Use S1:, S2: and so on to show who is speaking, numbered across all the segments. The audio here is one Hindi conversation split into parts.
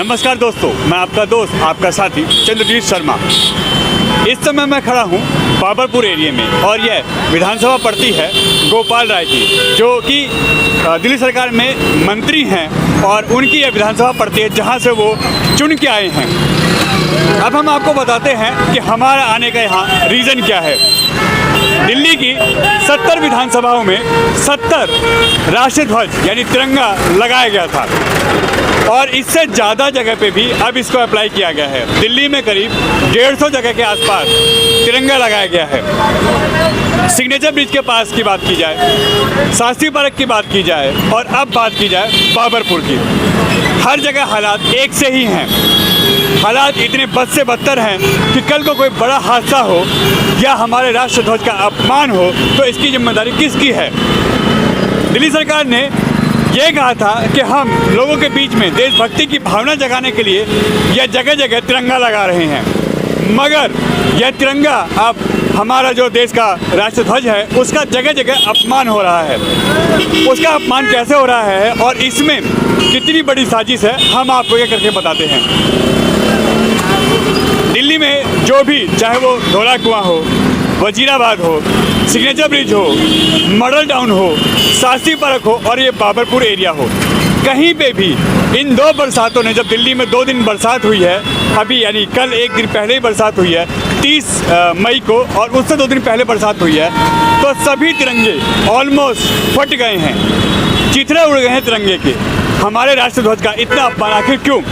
S1: नमस्कार दोस्तों, मैं आपका दोस्त, आपका साथी चंद्रजीत शर्मा। इस समय मैं खड़ा हूँ बाबरपुर एरिया में और यह विधानसभा पड़ती है गोपाल राय की, जो कि दिल्ली सरकार में मंत्री हैं और उनकी यह विधानसभा पड़ती है जहाँ से वो चुन के आए हैं। अब हम आपको बताते हैं कि हमारा आने का यहाँ रीज़न क्या है। दिल्ली की 70 विधानसभाओं में 70 राष्ट्रीय ध्वज यानी तिरंगा लगाया गया था और इससे ज़्यादा जगह पे भी अब इसको अप्लाई किया गया है। दिल्ली में करीब 150 जगह के आसपास तिरंगा लगाया गया है। सिग्नेचर ब्रिज के पास की बात की जाए, शास्त्री पार्क की बात की जाए और अब बात की जाए बाबरपुर की, हर जगह हालात एक से ही हैं। हालात इतने बद से बदतर हैं कि कल को कोई बड़ा हादसा हो या हमारे राष्ट्र ध्वज का अपमान हो तो इसकी जिम्मेदारी किसकी है। दिल्ली सरकार ने ये कहा था कि हम लोगों के बीच में देशभक्ति की भावना जगाने के लिए यह जगह जगह तिरंगा लगा रहे हैं, मगर यह तिरंगा अब हमारा जो देश का राष्ट्रीय ध्वज है उसका जगह जगह अपमान हो रहा है। उसका अपमान कैसे हो रहा है और इसमें कितनी बड़ी साजिश है, हम आपको ये करके बताते हैं। दिल्ली में जो भी, चाहे वो धौला कुआं हो, वजीराबाद हो, सिग्नेचर ब्रिज हो, मॉडल टाउन हो, शास्त्री पार्क हो और ये बाबरपुर एरिया हो, कहीं पे भी इन 2 बरसातों ने, जब दिल्ली में 2 दिन बरसात हुई है, अभी यानी कल 1 दिन पहले ही बरसात हुई है 30 मई को और उससे 2 दिन पहले बरसात हुई है, तो सभी तिरंगे ऑलमोस्ट फट गए हैं, चिथड़े उड़ गए हैं तिरंगे के। हमारे राष्ट्रीय ध्वज का इतना अपमान आखिर क्यों?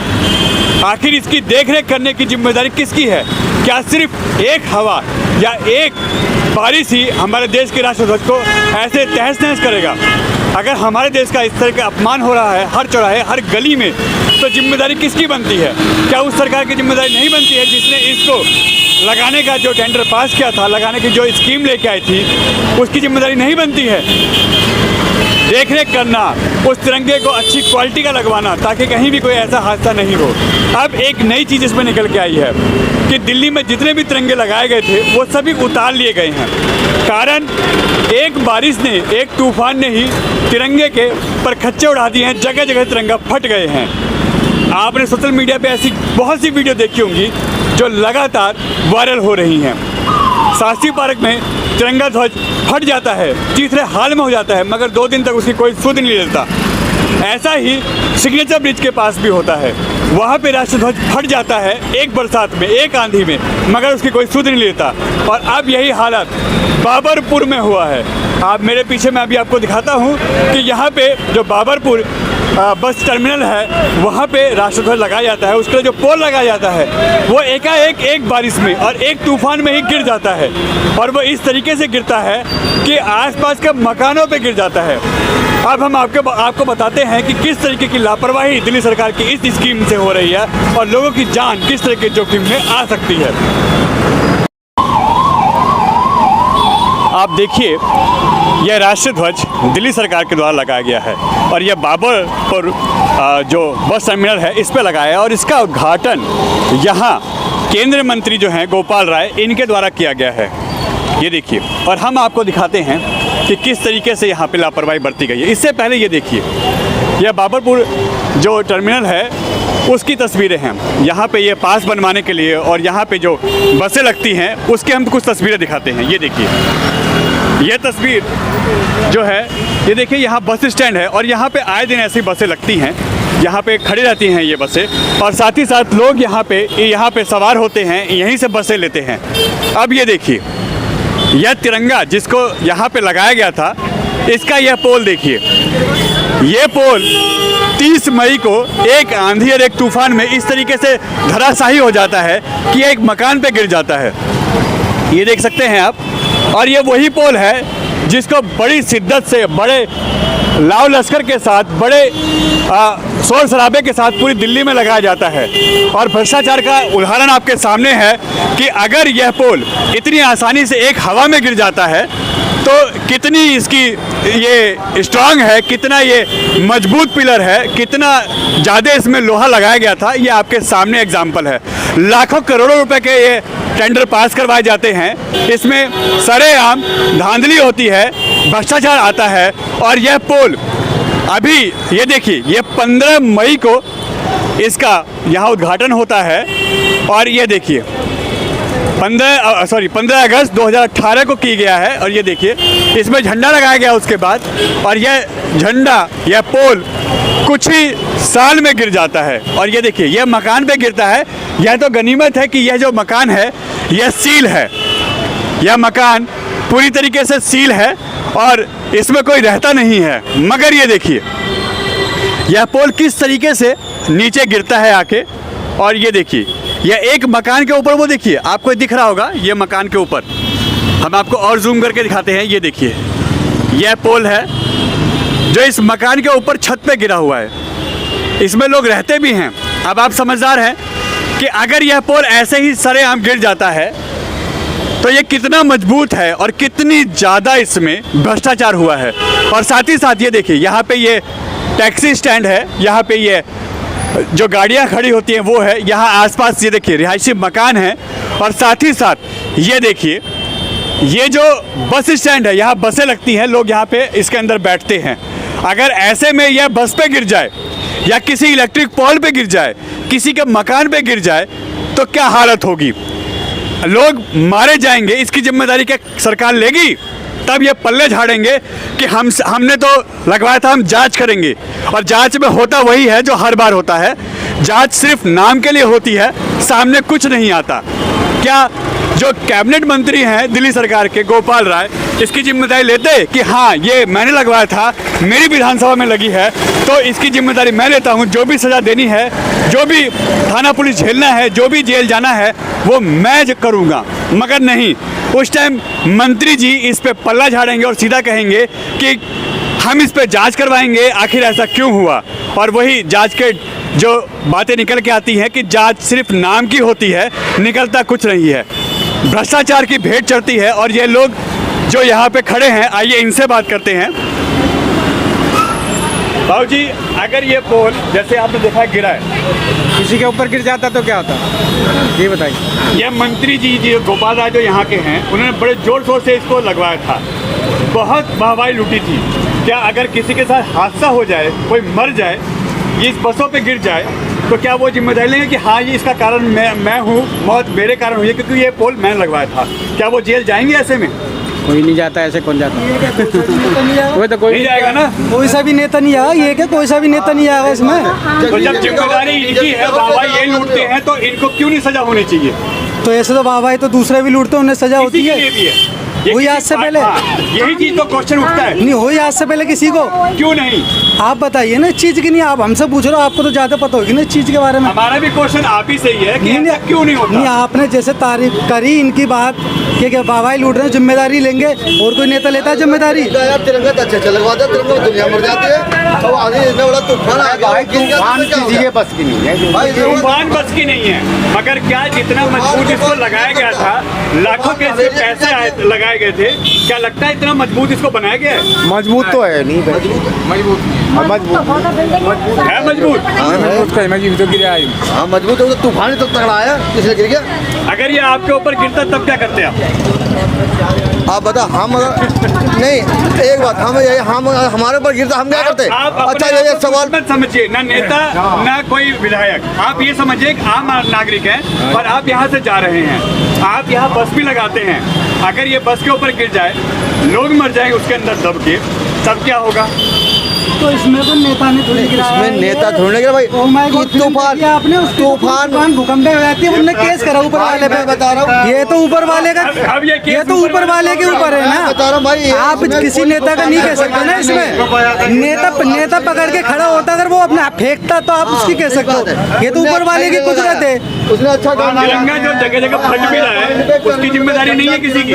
S1: आखिर इसकी देखरेख करने की जिम्मेदारी किसकी है? क्या सिर्फ एक हवा या एक बारिश ही हमारे देश के राष्ट्रीय ध्वज को ऐसे तहस नहस करेगा? अगर हमारे देश का इस तरह का अपमान हो रहा है हर चौराहे हर गली में, तो जिम्मेदारी किसकी बनती है? क्या उस सरकार की जिम्मेदारी नहीं बनती है जिसने इसको लगाने का जो टेंडर पास किया था, लगाने की जो स्कीम लेके आई थी, उसकी जिम्मेदारी नहीं बनती है? देख रेख करना, उस तिरंगे को अच्छी क्वालिटी का लगवाना ताकि कहीं भी कोई ऐसा हादसा नहीं हो। अब एक नई चीज़ इसमें निकल के आई है कि दिल्ली में जितने भी तिरंगे लगाए गए थे वो सभी उतार लिए गए हैं। कारण एक बारिश ने, एक तूफान ने ही तिरंगे के परखच्चे उड़ा दिए हैं, जगह जगह तिरंगा फट गए हैं। आपने सोशल मीडिया पे ऐसी बहुत सी वीडियो देखी होंगी जो लगातार वायरल हो रही हैं। शास्त्री पार्क में तिरंगा ध्वज फट जाता है, तीसरे हाल में हो जाता है, मगर 2 दिन तक उसकी कोई सुध नहीं लेता। ऐसा ही सिग्नेचर ब्रिज के पास भी होता है, वहाँ पे राष्ट्रीय ध्वज फट जाता है एक बरसात में, एक आंधी में, मगर उसकी कोई सुध नहीं लेता। और अब यही हालत बाबरपुर में हुआ है। आप मेरे पीछे मैं अभी आपको दिखाता हूँ कि यहाँ पे जो बाबरपुर बस टर्मिनल है वहाँ पे राष्ट्रीय ध्वज लगाया जाता है, उसके लिए जो पोल लगाया जाता है वो एकाएक एक बारिश में और एक तूफान में ही गिर जाता है और वो इस तरीके से गिरता है कि आसपास के मकानों पे गिर जाता है। अब हम आपको बताते हैं कि किस तरीके की लापरवाही दिल्ली सरकार की इस स्कीम से हो रही है और लोगों की जान किस तरह के जोखिम में आ सकती है। आप देखिए, यह राष्ट्रीय ध्वज दिल्ली सरकार के द्वारा लगाया गया है और यह बाबरपुर जो बस टर्मिनल है इस पे लगाया है और इसका उद्घाटन यहाँ केंद्रीय मंत्री जो हैं गोपाल राय, इनके द्वारा किया गया है। ये देखिए, और हम आपको दिखाते हैं कि किस तरीके से यहाँ पे लापरवाही बरती गई है। इससे पहले ये देखिए, यह बाबरपुर जो टर्मिनल है उसकी तस्वीरें हैं। यहाँ पे ये पास बनवाने के लिए और यहाँ पे जो बसें लगती हैं उसके हम कुछ तस्वीरें दिखाते हैं। ये देखिए, ये तस्वीर जो है, ये देखिए, यहाँ बस स्टैंड है और यहाँ पे आए दिन ऐसी बसें लगती हैं, यहाँ पे खड़ी रहती हैं ये बसें और साथ ही साथ लोग यहाँ पे सवार होते हैं, यहीं से बसें लेते हैं। अब ये देखिए, यह तिरंगा जिसको यहाँ पे लगाया गया था, इसका यह पोल देखिए, ये पोल 30 मई को एक आंधी और एक तूफान में इस तरीके से धराशायी हो जाता है कि एक मकान पे गिर जाता है। ये देख सकते हैं आप, और ये वही पोल है जिसको बड़ी शिद्दत से, बड़े लाव लश्कर के साथ, बड़े शोर शराबे के साथ पूरी दिल्ली में लगाया जाता है। और भ्रष्टाचार का उदाहरण आपके सामने है कि अगर यह पोल इतनी आसानी से एक हवा में गिर जाता है तो कितनी इसकी ये स्ट्रांग है, कितना ये मजबूत पिलर है, कितना ज़्यादा इसमें लोहा लगाया गया था, ये आपके सामने एग्जाम्पल है। लाखों करोड़ों रुपए के ये टेंडर पास करवाए जाते हैं, इसमें सरेआम धांधली होती है, भ्रष्टाचार आता है। और यह पोल अभी ये देखिए, ये 15 मई को इसका यहाँ उद्घाटन होता है। और ये देखिए 15 अगस्त 2018 को की गया है। और ये देखिए इसमें झंडा लगाया गया उसके बाद, और यह झंडा यह पोल कुछ ही साल में गिर जाता है। और ये देखिए यह मकान पे गिरता है। यह तो गनीमत है कि यह जो मकान है यह सील है, यह मकान पूरी तरीके से सील है और इसमें कोई रहता नहीं है। मगर ये देखिए यह पोल किस तरीके से नीचे गिरता है आके। और ये देखिए यह एक मकान के ऊपर, वो देखिए आपको दिख रहा होगा ये मकान के ऊपर, हम आपको और जूम करके दिखाते हैं। ये देखिए यह पोल है जो इस मकान के ऊपर छत पे गिरा हुआ है, इसमें लोग रहते भी हैं। अब आप समझदार हैं कि अगर यह पोल ऐसे ही सरेआम गिर जाता है तो ये कितना मजबूत है और कितनी ज़्यादा इसमें भ्रष्टाचार हुआ है। और साथ ही साथ ये देखिए यहाँ पे ये टैक्सी स्टैंड है, यहाँ पे ये जो गाड़ियाँ खड़ी होती हैं वो है, यहाँ आसपास ये देखिए रिहायशी मकान है। और साथ ही साथ ये देखिए ये जो बस स्टैंड है, यहाँ बसें लगती हैं, लोग यहाँ पे इसके अंदर बैठते हैं। अगर ऐसे में यह बस पे गिर जाए या किसी इलेक्ट्रिक पोल पे गिर जाए, किसी के मकान पे गिर जाए तो क्या हालत होगी, लोग मारे जाएंगे। इसकी जिम्मेदारी क्या सरकार लेगी? तब ये पल्ले झाड़ेंगे कि हमने तो लगवाया था, हम जांच करेंगे। और जांच में होता वही है जो हर बार होता है, जांच सिर्फ नाम के लिए होती है, सामने कुछ नहीं आता। क्या जो कैबिनेट मंत्री हैं दिल्ली सरकार के, गोपाल राय, इसकी जिम्मेदारी लेते कि हाँ ये मैंने लगवाया था, मेरी विधानसभा में लगी है तो इसकी जिम्मेदारी मैं लेता हूँ, जो भी सज़ा देनी है, जो भी थाना पुलिस झेलना है, जो भी जेल जाना है वो मैं करूँगा। मगर नहीं, उस टाइम मंत्री जी इस पे पल्ला झाड़ेंगे और सीधा कहेंगे कि हम इस पे जांच करवाएंगे, आखिर ऐसा क्यों हुआ। और वही जांच के जो बातें निकल के आती हैं कि जांच सिर्फ नाम की होती है, निकलता कुछ नहीं है, भ्रष्टाचार की भेंट चढ़ती है। और ये लोग जो यहाँ पे खड़े हैं, आइए इनसे बात करते हैं। बाबू जी, अगर ये पोल जैसे आपने देखा गिरा है,
S2: किसी के ऊपर गिर जाता तो क्या होता, ये बताइए।
S1: ये मंत्री जी जो गोपाल राय जो यहाँ के हैं, उन्होंने बड़े जोर शोर से इसको लगवाया था, बहुत वाहवाही लूटी थी। क्या अगर किसी के साथ हादसा हो जाए, कोई मर जाए, ये इस बसों पे गिर जाए, तो क्या वो जिम्मेदारी लेंगे कि हाँ ये इसका कारण मैं हूँ, मौत मेरे कारण हुई है क्योंकि ये पोल मैंने लगवाया था? क्या वो जेल जाएंगे? ऐसे में
S2: कोई नहीं जाता, ऐसे कौन जाता कोई तो कोई
S1: नहीं जाएगा ना।
S3: कोई सा भी नेता नहीं आया, ये क्या कोई सा भी नेता नहीं आया इसमें।
S1: तो जब जिम्मेदारी इनकी है, बाबा ये लूटते हैं, तो इनको क्यों नहीं सजा होनी चाहिए?
S3: तो ऐसे तो बाबा तो दूसरे भी लूटते हैं, उन्हें सजा होती है। हुई आज से पहले,
S1: यही चीज तो क्वेश्चन उठता है।
S3: नहीं हुई आज से पहले किसी को?
S1: क्यों नहीं?
S3: आप बताइए ना इस चीज की। नहीं आप हमसे पूछ रहे हो, आपको तो ज्यादा पता होगी ना इस चीज के बारे में।
S1: हमारा भी क्वेश्चन आप ही से ही है कि ऐसा क्यों नहीं होता?
S3: नहीं, आपने जैसे तारीफ करी इनकी बात कि बाबा ही लूट रहे हैं, जिम्मेदारी लेंगे, और कोई नेता लेता है जिम्मेदारी?
S4: तिरंगा तो अच्छा लगवा दो, तिरंगा दुनिया मर जाती है। तो आगे इतना बड़ा तूफान आ गया,
S2: बस की नहीं है,
S1: तूफान बस की नहीं है। मगर क्या जितना मजबूत इसको लगाया गया था, लाखों के इसके पैसे लगाए गए थे, क्या लगता है इतना मजबूत इसको बनाया गया है?
S2: मजबूत तो है नहीं, मजबूत है, मजबूत तो गिरा है।
S4: हाँ मजबूत है, तूफान तो तगड़ा आया, किसने गिर गया?
S1: अगर ये आपके ऊपर गिरता तब क्या करते
S4: आप बता। हम नहीं, एक बात, हम हमारे ऊपर गिरता हम क्या करते? अच्छा ये सवाल
S1: मत समझिए, ना नेता ना कोई विधायक, आप ये समझिए एक आम नागरिक हैं और आप यहाँ से जा रहे हैं, आप यहाँ बस भी लगाते हैं। अगर ये बस के ऊपर गिर जाए, लोग मर जाएंगे उसके अंदर दब के, तब क्या होगा?
S3: तो इसमें तो नेता ने थोड़ी गिराया है।
S4: इसमें नेता थोड़ी गिरा भाई। तूफान
S3: आपने
S4: तूफान
S3: भूकंप में जाती है, उन्होंने केस करा ऊपर वाले पे।
S4: बता रहा हूँ,
S3: ये तो ऊपर वाले का,
S1: अब
S3: ये तो ऊपर वाले के ऊपर है ना।
S4: बता रहा हूँ भाई,
S3: आप किसी नेता का नहीं कह सकते ना इसमें। नेता पकड़ के खड़ा होता, अगर वो अपने फेंकता तो आप उसकी कह सकते हो। ये तो ऊपर वाले की कुदरत है।
S4: उसने अच्छा
S1: तिरंगा जो जगह जगह फट भी रहा है, उसकी जिम्मेदारी नहीं है किसी की।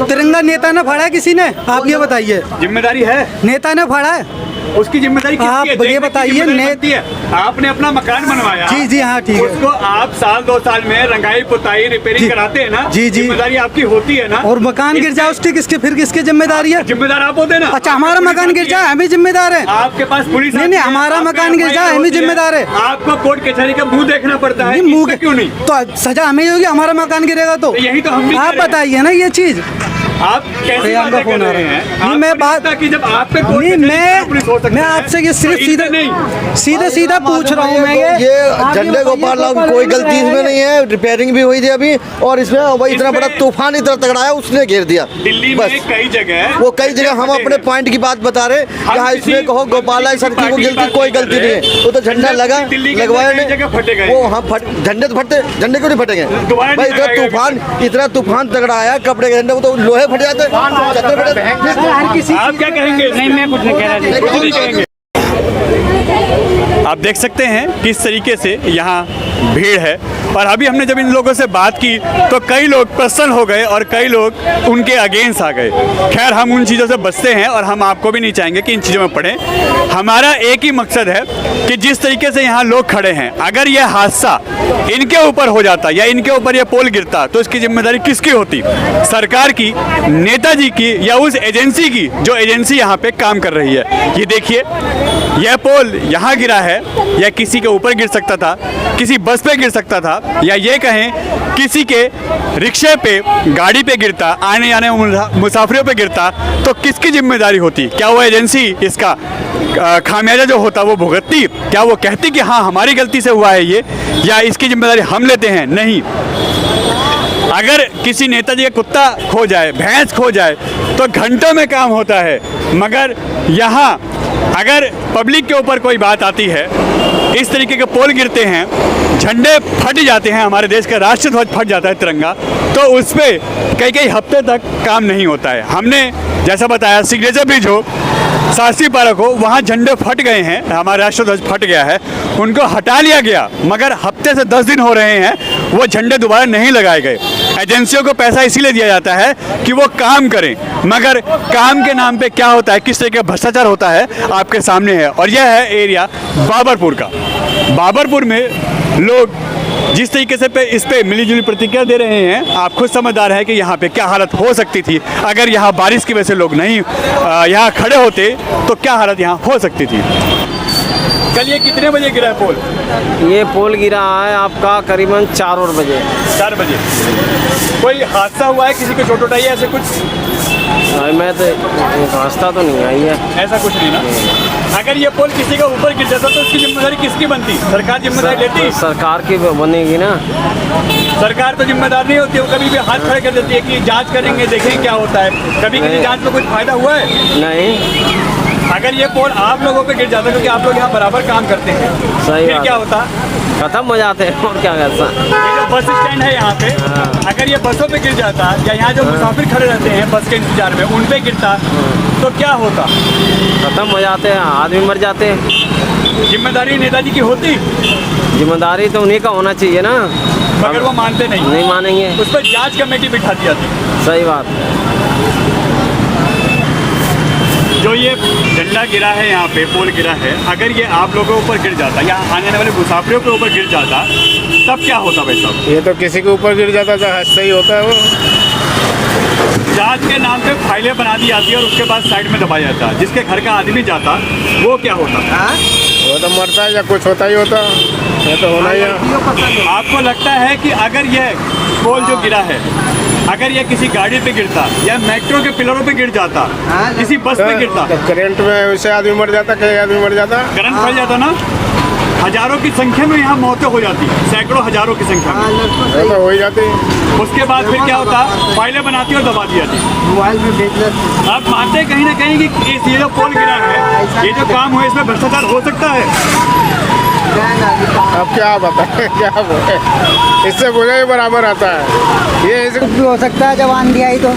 S3: तिरंगा नेता ने फाड़ा किसी ने? आप ये बताइए।
S1: जिम्मेदारी है,
S3: नेता ने फाड़ा है,
S1: उसकी जिम्मेदारी किसकी
S3: आप
S1: है?
S3: ये बताइए।
S1: आपने अपना मकान बनवाया,
S3: जी जी हाँ ठीक है,
S1: उसको आप साल 2 साल में रंगाई पुताई रिपेयरिंग कराते हैं ना,
S3: जी जी,
S1: जिम्मेदारी आपकी होती है ना।
S3: और मकान गिर जाए उसकी किसकी फिर किसकी जिम्मेदारी है?
S1: जिम्मेदार आप होते हैं ना।
S3: अच्छा हमारा मकान गिर जाए हम ही जिम्मेदार है?
S1: आपके पास पुलिस
S3: नहीं, हमारा मकान गिर जाए हम ही जिम्मेदार है।
S1: आपको कोर्ट कचहरी का मुंह देखना पड़ता है,
S3: मुंह
S1: क्यों नहीं?
S3: तो सजा हमें ही होगी, हमारा मकान गिरेगा तो।
S1: यही तो हम भी
S3: आप बताइए ना ये चीज।
S1: आप कैसे
S3: प्रियंका
S1: बातें कर
S3: फोन आ
S1: रहे
S3: रहा है।
S1: हैं?
S3: नहीं,
S1: आपको
S3: मैं
S1: नहीं
S3: बात-
S1: लगता कि जब आप पे कोर्ट
S3: नहीं
S1: कचहरी पुलिस हो सकता
S3: मैं
S1: है,
S3: आपसे ये सिर्फ
S1: तो
S3: सीधा
S1: इनसे नहीं
S3: सीधा पूछ रहा हूँ मैं
S4: ये
S3: आप
S4: झंडे
S3: बताइए,
S4: गोपाल राव की कोई गलती इसमें नहीं है, रिपेयरिंग भी हुई थी अभी, और इसमें वही इतना
S1: इसमें-
S4: बड़ा तूफान इतना तगड़ा है उसने घेर दिया।
S1: दिल्ली
S4: बस
S1: में कई जगह
S4: वो कई जगह हम अपने पॉइंट की बात बता रहे हैं कि हाँ
S1: किसी
S4: इसमें कहो गोपाल राय सर की
S1: पार्टी की
S4: गिलती
S1: बात
S4: कोई
S1: नहीं कर
S4: गलती नहीं है,
S1: रहे।
S4: वो तो झंडा लगा
S1: दिल्ली के
S4: लगवाया
S1: अंदर कई जगह फटे गए।
S4: वो हाँ झंडे तो फटते, झंडे क्यों नहीं फटेंगे
S1: दोबारा
S4: भाई?
S1: नहीं लगाएगा
S4: इतना तूफान तगड़ा आया, कपड़े के झंडे वो तो लोहे फट जाते, चद्दर फट जाते।
S3: हर किसी
S1: आप क्या कहेंगे?
S2: नहीं, मैं कुछ नहीं कह रहा जी।
S1: कुछ नहीं कहेंगे। आप देख सकते हैं किस तरीके से यहाँ भीड़ है, और अभी हमने जब इन लोगों से बात की तो कई लोग प्रसन्न हो गए और कई लोग उनके अगेंस्ट आ गए। खैर, हम उन चीज़ों से बचते हैं और हम आपको भी नहीं चाहेंगे कि इन चीज़ों में पड़े। हमारा एक ही मकसद है कि जिस तरीके से यहाँ लोग खड़े हैं, अगर यह हादसा इनके ऊपर हो जाता या इनके ऊपर यह पोल गिरता तो इसकी जिम्मेदारी किसकी होती? सरकार की, नेताजी की, या उस एजेंसी की जो एजेंसी यहाँ पे काम कर रही है। ये देखिए, यह पोल यहाँ गिरा है, या किसी के ऊपर गिर सकता था, किसी बस पे गिर सकता था, या ये कहें किसी के रिक्शे पे, गाड़ी पे गिरता, आने जाने मुसाफिरों पे गिरता, तो किसकी जिम्मेदारी होती? क्या वो एजेंसी इसका खामियाजा जो होता वो भुगतती? क्या वो कहती कि हाँ हमारी गलती से हुआ है ये, या इसकी जिम्मेदारी हम लेते हैं? नहीं। अगर किसी नेताजी का कुत्ता खो जाए, भैंस खो जाए, तो घंटों में काम होता है, मगर यहाँ अगर पब्लिक के ऊपर कोई बात आती है, इस तरीके के पोल गिरते हैं, झंडे फट जाते हैं, हमारे देश का राष्ट्र ध्वज फट जाता है, तिरंगा, तो उस पर कई कई हफ्ते तक काम नहीं होता है। हमने जैसा बताया, सिग्नेचर ब्रिज हो, शास्त्री पार्क हो, वहाँ झंडे फट गए हैं, हमारा राष्ट्र ध्वज फट गया है, उनको हटा लिया गया, मगर हफ्ते से 10 दिन हो रहे हैं वो झंडे दोबारा नहीं लगाए गए। एजेंसियों को पैसा इसीलिए दिया जाता है कि वो काम करें, मगर काम के नाम पे क्या होता है, किस तरह का भ्रष्टाचार होता है, आपके सामने है। और यह है एरिया बाबरपुर का। बाबरपुर में लोग जिस तरीके से इस पे मिलीजुली प्रतिक्रिया दे रहे हैं, आप खुद समझदार हैं कि यहाँ पे क्या हालत हो सकती थी अगर यहाँ बारिश की वजह से लोग नहीं यहाँ खड़े होते, तो क्या हालत यहाँ हो सकती थी। कल ये कितने बजे गिरा है पोल?
S2: ये पोल गिरा है आपका करीबन 4 बजे।
S1: 4 बजे। कोई हादसा हुआ है, किसी को चोट आई है, ऐसे कुछ?
S2: मैं तो रास्ता तो नहीं आई है।
S1: ऐसा कुछ नहीं ना। अगर ये पोल किसी का ऊपर गिर जाता तो उसकी जिम्मेदारी किसकी बनती? सरकार जिम्मेदारी लेती?
S2: सरकार की बनेगी ना।
S1: सरकार तो जिम्मेदार नहीं होती, वो कभी भी हाथ खड़े कर देती है कि जांच करेंगे, देखेंगे क्या होता है। कभी किसी जांच में कुछ फायदा हुआ है?
S2: नहीं।
S1: अगर ये पोल आप लोगों पे गिर जाता, क्योंकि आप लोग यहाँ बराबर काम करते हैं,
S2: सही
S1: फिर
S2: बात
S1: क्या
S2: है।
S1: होता?
S2: खत्म हो जाते हैं और क्या करता।
S1: ये जो बस स्टैंड है यहाँ पे, अगर ये बसों पे गिर जाता, या यहाँ जो मुसाफिर खड़े रहते हैं बस के इंतजार में, उन पे गिरता तो क्या होता?
S2: खत्म हो जाते हैं, आदमी मर जाते हैं।
S1: जिम्मेदारी नेताजी की होती,
S2: जिम्मेदारी तो उन्हीं का होना चाहिए ना,
S1: मगर वो मानते नहीं।
S2: नहीं मानेंगे।
S1: उस पर जांच कमेटी बिठा दी जाती।
S2: सही बात।
S1: जो ये झंडा गिरा है यहाँ पे, पोल गिरा है, अगर ये आप लोगों के ऊपर गिर जाता या आने वाले मुसाफिरों के ऊपर गिर जाता, तब क्या होता भाई साहब?
S5: ये तो किसी के ऊपर गिर जाता था, सही होता है वो।
S1: जांच के नाम पे फाइलें बना दी जाती है और उसके बाद साइड में दबाया जाता है। जिसके घर का आदमी जाता, वो क्या होता?
S5: वो तो मरता है या कुछ होता ही होता, ये तो होना ही है।
S1: आपको लगता है कि अगर ये पोल जो गिरा है, अगर ये किसी गाड़ी पे गिरता या मेट्रो के पिलरों पे गिर जाता, किसी बस पे गिरता,
S5: तो करंट में वैसे आदमी मर जाता, कई आदमी मर जाता।
S1: करंट फैल जाता ना, हजारों की संख्या में यहाँ मौतें हो जाती, सैकड़ों हजारों की संख्या में।
S5: वो तो हो ही जाती।
S1: उसके बाद फिर क्या होता? फाइलें बनाती और दबा दी जाती।
S3: मोबाइल में बेचना।
S1: आप मानते हैं कहीं ना कहीं कि इस ये जो पोल गिरा है, ये जो काम हुआ, इसमें भ्रष्टाचार हो सकता है?
S5: अब क्या बताएं, क्या बोले, इससे बुरा ही बराबर आता है। ये
S3: कुछ भी हो सकता है जब आंधी आई तो।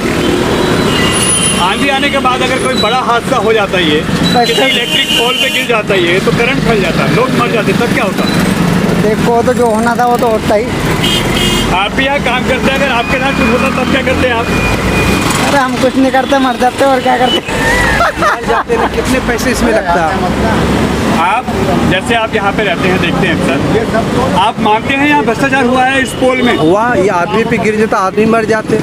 S1: आंधी आने के बाद अगर कोई बड़ा हादसा हो जाता है, ये किसी इलेक्ट्रिक पोल पे गिर जाता है, ये तो करंट फैल जाता है, लोग मर जाते, तब क्या होता?
S3: देखो, तो जो होना था वो तो होता ही।
S1: आप भी यहाँ काम करते हैं, अगर आपके साथ कुछ होता तब क्या करते हैं आप?
S3: अरे हम कुछ नहीं करते, मर जाते और क्या करते। मर जाते ना, कितने पैसे इसमें लगता है?
S1: आप जैसे आप यहाँ पे रहते हैं, देखते हैं अक्सर, आप मानते हैं यहाँ भ्रष्टाचार हुआ है इस पोल में?
S6: हुआ, ये आदमी पे गिर जाता, आदमी मर जाते,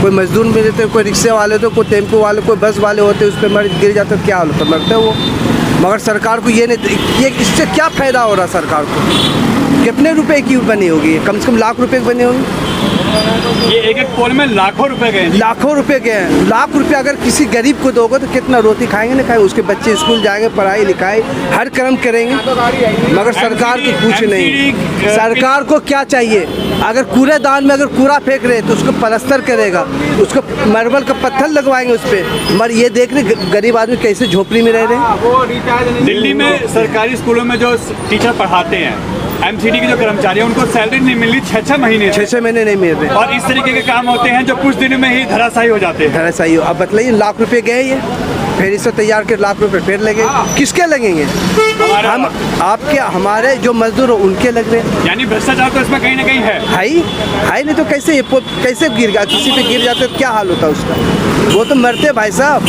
S6: कोई मजदूर मिल जाते, कोई रिक्शे वाले तो, कोई टेम्पो वाले, कोई बस वाले होते, उस पर गिर जाते, क्या होता तो मरते वो। मगर सरकार को ये नहीं, ये इससे क्या फ़ायदा हो रहा सरकार को? कितने रुपए की बनी होगी? कम से कम लाख रुपए की बनी होगी।
S1: ये एक पोल में लाखों रुपए गए हैं।
S6: लाखों रुपए गए हैं। लाख रुपए अगर किसी गरीब को दोगे तो कितना रोटी खाएंगे ना खाएंगे, उसके बच्चे स्कूल जाएंगे, पढ़ाई लिखाई हर कर्म करेंगे, मगर सरकार को कुछ नहीं। सरकार को क्या चाहिए? अगर कूड़ेदान में अगर कूड़ा फेंक रहे तो उसको पलस्तर करेगा, उसको मार्बल का पत्थर लगवाएंगे उस पर। मगर ये देख रहे गरीब आदमी कैसे झोपड़ी में रह रहे हैं।
S1: दिल्ली में सरकारी स्कूलों में जो टीचर पढ़ाते हैं, एमसीडी के जो कर्मचारी हैं, उनको सैलरी नहीं मिल रही 6-6 महीने से।
S6: 6-6 महीने नहीं मिल रहे
S1: और इस तरीके के काम होते हैं जो कुछ दिनों में ही धराशायी हो जाते हैं।
S6: सही हो। अब बताइए, लाख रुपए गए ये, फिर इसे तैयार के लाख रुपए फिर लगे, किसके लगेंगे? हम आपके हमारे जो मजदूर हो उनके लग रहे हैं।
S1: यानी भ्रष्टाचार तो इसमें कहीं ना कहीं है
S6: नहीं तो कैसे कैसे गिर गया? किसी पे गिर जाते तो क्या हाल होता उसका? वो तो मरते भाई साहब।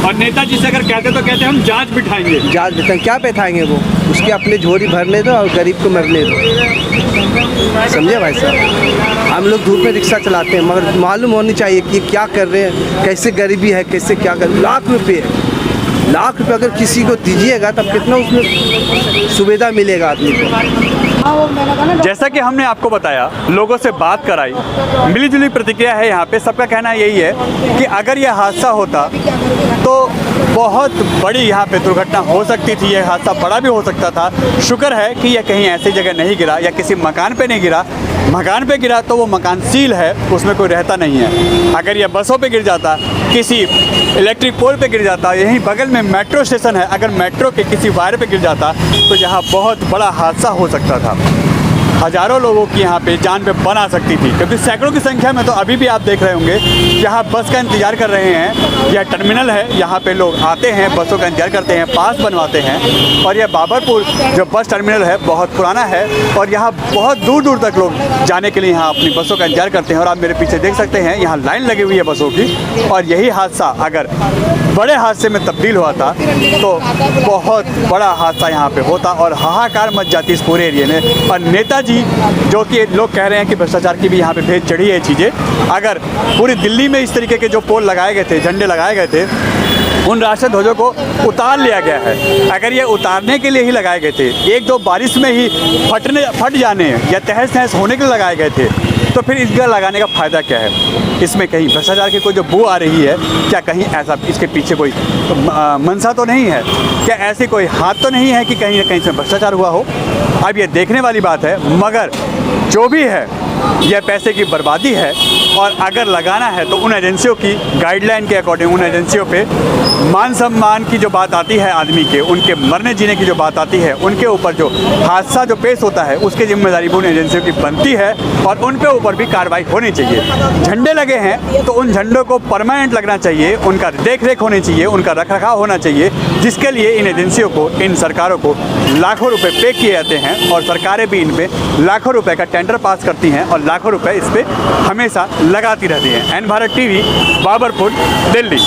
S1: और नेताजी से अगर कहते तो कहते हम जांच बिठाएंगे।
S6: जांच बिठाएंगे क्या बैठाएंगे? वो उसके अपने झोरी भरने दो और गरीब को मरने दो। समझे भाई साहब? हम लोग धूप में रिक्शा चलाते हैं, मगर मालूम होनी चाहिए कि क्या कर रहे हैं, कैसे गरीबी है, कैसे क्या कर। लाख रुपये अगर किसी को दीजिएगा तब कितना उसमें सुविधा मिलेगा आदमी को।
S1: जैसा कि हमने आपको बताया, लोगों से बात कराई, मिली जुली प्रतिक्रिया है यहाँ पे। सबका कहना यही है कि अगर यह हादसा होता तो बहुत बड़ी यहाँ पे दुर्घटना हो सकती थी। यह हादसा बड़ा भी हो सकता था। शुक्र है कि यह कहीं ऐसी जगह नहीं गिरा या किसी मकान पे नहीं गिरा। मकान पे गिरा तो वो मकान सील है, उसमें कोई रहता नहीं है। अगर यह बसों पे गिर जाता, किसी इलेक्ट्रिक पोल पे गिर जाता, यहीं बगल में मेट्रो स्टेशन है, अगर मेट्रो के किसी वायर पे गिर जाता तो यहाँ बहुत बड़ा हादसा हो सकता था। हज़ारों लोगों की यहाँ पे जान पे बन आ सकती थी, क्योंकि सैकड़ों की संख्या में तो अभी भी आप देख रहे होंगे यहाँ बस का इंतज़ार कर रहे हैं। यह टर्मिनल है, यहाँ पे लोग आते हैं, बसों का इंतज़ार करते हैं, पास बनवाते हैं। और यह बाबरपुर जो बस टर्मिनल है बहुत पुराना है और यहाँ बहुत दूर दूर तक लोग जाने के लिए यहाँ अपनी बसों का इंतज़ार करते हैं। और आप मेरे पीछे देख सकते हैं यहाँ लाइन लगी हुई है बसों की। और यही हादसा अगर बड़े हादसे में तब्दील हुआ था तो बहुत बड़ा हादसा यहाँ पे होता और हाहाकार मच जाती इस पूरे एरिया में। और नेताजी, जो कि लोग कह रहे हैं कि भ्रष्टाचार की भी यहाँ पे भेद चढ़ी है चीज़ें, अगर पूरी दिल्ली में इस तरीके के जो पोल लगाए गए थे, झंडे लगाए गए थे, उन राष्ट्रीय ध्वजों को उतार लिया गया है। अगर ये उतारने के लिए ही लगाए गए थे, एक दो बारिश में ही फट जाने या तहस नहस होने के लिए लगाए गए थे, तो फिर इसका लगाने का फ़ायदा क्या है? इसमें कहीं भ्रष्टाचार की कोई जो बू आ रही है, क्या कहीं ऐसा इसके पीछे कोई मंशा तो नहीं है? क्या ऐसी कोई हाथ तो नहीं है कि कहीं ना कहीं से भ्रष्टाचार हुआ हो? अब ये देखने वाली बात है, मगर जो भी है यह पैसे की बर्बादी है। और अगर लगाना है तो उन एजेंसियों की गाइडलाइन के अकॉर्डिंग, उन एजेंसियों पे मान सम्मान की जो बात आती है आदमी के, उनके मरने जीने की जो बात आती है, उनके ऊपर जो हादसा जो पेश होता है उसकी जिम्मेदारी भी उन एजेंसियों की बनती है और उन पे ऊपर भी कार्रवाई होनी चाहिए। झंडे लगे हैं तो उन झंडों को परमानेंट लगना चाहिए, उनका देख रेख होनी चाहिए, उनका रखरखाव होना चाहिए, जिसके लिए इन एजेंसियों को, इन सरकारों को लाखों रुपये पे किए जाते हैं और सरकारें भी इन पर लाखों रुपये का टेंडर पास करती हैं और लाखों रुपये इस पर हमेशा लगाती रहती हैं। N Bharat TV, Babarpur, Delhi.